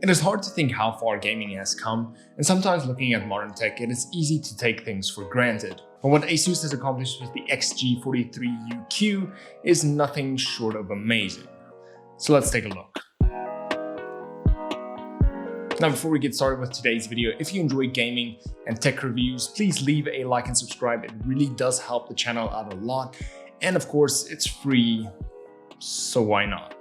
It is hard to think how far gaming has come, and sometimes looking at modern tech, it is easy to take things for granted. But what ASUS has accomplished with the XG43UQ is nothing short of amazing. So let's take a look. Now, before we get started with today's video, if you enjoy gaming and tech reviews, please leave a like and subscribe. It really does help the channel out a lot. And of course, it's free, so why not?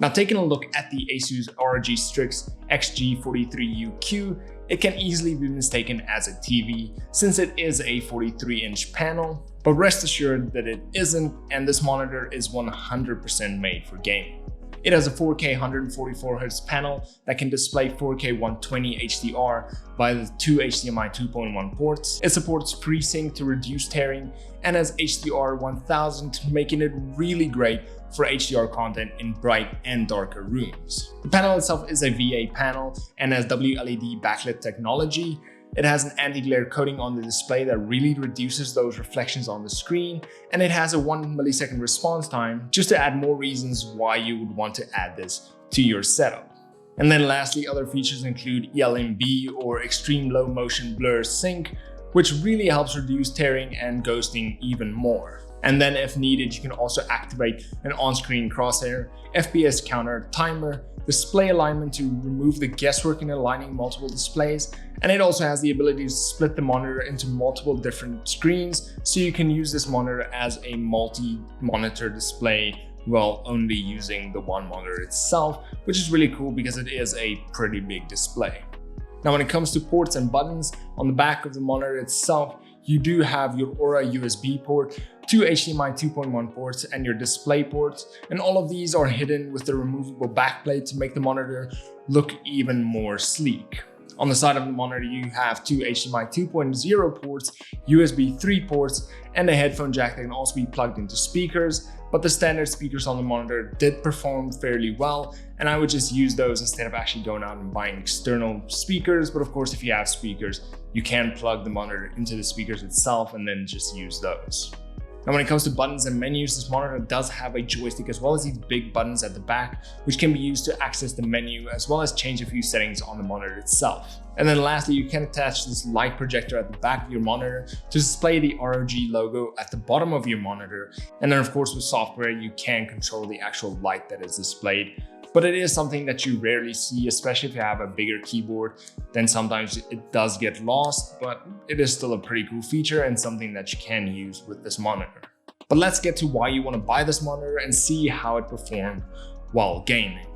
Now, taking a look at the ASUS ROG Strix XG43UQ, it can easily be mistaken as a TV since it is a 43-inch panel, but rest assured that it isn't, and this monitor is 100% made for gaming. It has a 4K 144Hz panel that can display 4K 120 HDR via the two HDMI 2.1 ports. It supports FreeSync to reduce tearing and has HDR 1000, making it really great for HDR content in bright and darker rooms. The panel itself is a VA panel and has WLED backlit technology. It has an anti-glare coating on the display that really reduces those reflections on the screen, and it has a 1 millisecond response time, just to add more reasons why you would want to add this to your setup. And then lastly, other features include ELMB or extreme low motion blur sync, which really helps reduce tearing and ghosting even more. And then if needed, you can also activate an on-screen crosshair, FPS counter, timer, display alignment to remove the guesswork in aligning multiple displays, and it also has the ability to split the monitor into multiple different screens, so you can use this monitor as a multi-monitor display while only using the one monitor itself, which is really cool because it is a pretty big display. Now, when it comes to ports and buttons, on the back of the monitor itself, you do have your Aura USB port, two HDMI 2.1 ports, and your display ports, and all of these are hidden with the removable backplate to make the monitor look even more sleek. On the side of the monitor, you have two HDMI 2.0 ports, USB 3 ports, and a headphone jack that can also be plugged into speakers, but the standard speakers on the monitor did perform fairly well, and I would just use those instead of actually going out and buying external speakers. But of course, if you have speakers, you can plug the monitor into the speakers itself and then just use those. Now, when it comes to buttons and menus, this monitor does have a joystick as well as these big buttons at the back, which can be used to access the menu as well as change a few settings on the monitor itself. And then lastly, you can attach this light projector at the back of your monitor to display the ROG logo at the bottom of your monitor. And then of course, with software, you can control the actual light that is displayed. But it is something that you rarely see, especially if you have a bigger keyboard, then sometimes it does get lost, but it is still a pretty cool feature and something that you can use with this monitor. But let's get to why you want to buy this monitor and see how it performed while gaming.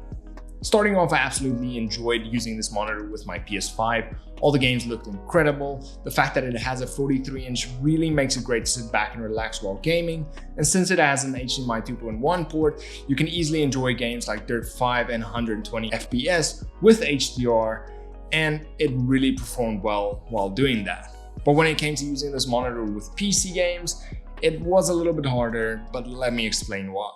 Starting off, I absolutely enjoyed using this monitor with my PS5. All the games looked incredible. The fact that it has a 43-inch really makes it great to sit back and relax while gaming. And since it has an HDMI 2.1 port, you can easily enjoy games like Dirt 5 and 120 FPS with HDR, and it really performed well while doing that. But when it came to using this monitor with PC games, it was a little bit harder, but let me explain why.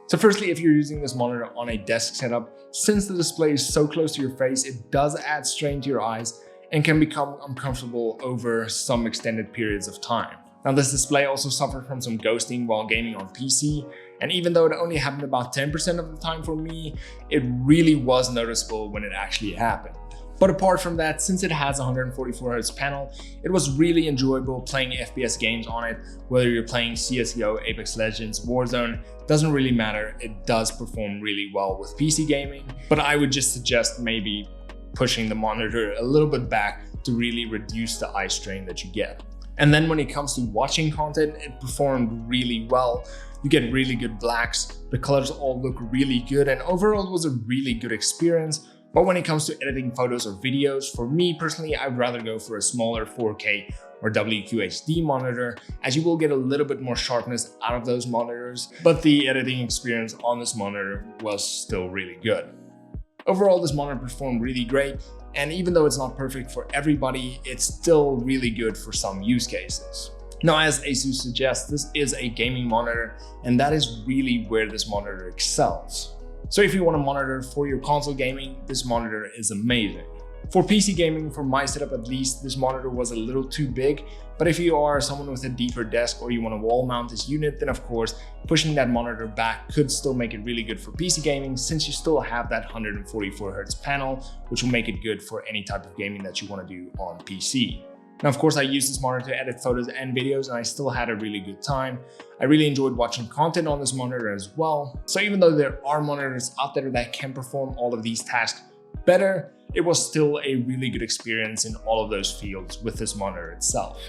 So firstly, if you're using this monitor on a desk setup, since the display is so close to your face, it does add strain to your eyes and can become uncomfortable over some extended periods of time. Now, this display also suffered from some ghosting while gaming on PC, and even though it only happened about 10% of the time for me, it really was noticeable when it actually happened. But apart from that, since it has a 144Hz panel, it was really enjoyable playing FPS games on it. Whether you're playing CSGO, Apex Legends, Warzone, doesn't really matter. It does perform really well with PC gaming, but I would just suggest maybe pushing the monitor a little bit back to really reduce the eye strain that you get. And then when it comes to watching content, it performed really well. You get really good blacks, the colors all look really good, and overall it was a really good experience. But when it comes to editing photos or videos, for me personally, I'd rather go for a smaller 4K or WQHD monitor, as you will get a little bit more sharpness out of those monitors, but the editing experience on this monitor was still really good. Overall, this monitor performed really great, and even though it's not perfect for everybody, it's still really good for some use cases. Now, as ASUS suggests, this is a gaming monitor, and that is really where this monitor excels. So if you want a monitor for your console gaming, this monitor is amazing. For PC gaming, for my setup at least, this monitor was a little too big, but if you are someone with a deeper desk or you want to wall mount this unit, then of course, pushing that monitor back could still make it really good for PC gaming, since you still have that 144Hz panel, which will make it good for any type of gaming that you want to do on PC. Now, of course, I used this monitor to edit photos and videos, and I still had a really good time. I really enjoyed watching content on this monitor as well. So even though there are monitors out there that can perform all of these tasks better, it was still a really good experience in all of those fields with this monitor itself.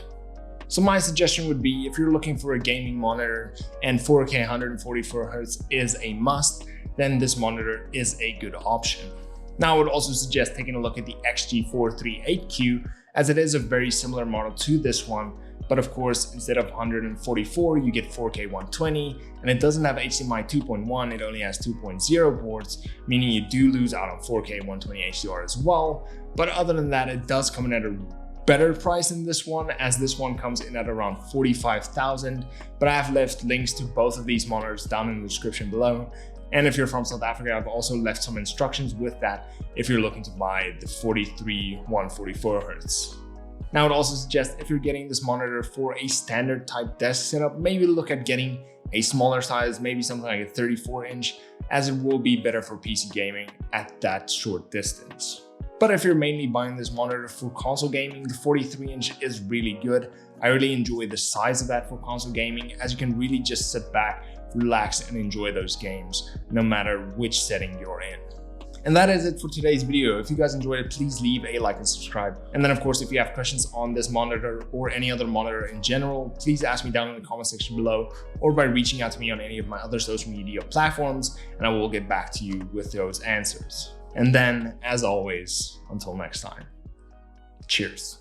So my suggestion would be, if you're looking for a gaming monitor and 4K 144Hz is a must, then this monitor is a good option. Now, I would also suggest taking a look at the XG43UQ, as it is a very similar model to this one, but of course, instead of 144, you get 4K 120, and it doesn't have HDMI 2.1, it only has 2.0 ports, meaning you do lose out on 4K 120 HDR as well. But other than that, it does come in at a better price than this one, as this one comes in at around 45,000, but I have left links to both of these monitors down in the description below. And if you're from South Africa, I've also left some instructions with that if you're looking to buy the 43 144Hz. Now, I would also suggest, if you're getting this monitor for a standard type desk setup, maybe look at getting a smaller size, maybe something like a 34-inch, as it will be better for PC gaming at that short distance. But if you're mainly buying this monitor for console gaming, the 43-inch is really good. I really enjoy the size of that for console gaming, as you can really just sit back, relax, and enjoy those games, no matter which setting you're in. And that is it for today's video. If you guys enjoyed it, please leave a like and subscribe. And then of course, if you have questions on this monitor or any other monitor in general, please ask me down in the comment section below, or by reaching out to me on any of my other social media platforms, and I will get back to you with those answers. And then, as always, until next time, cheers.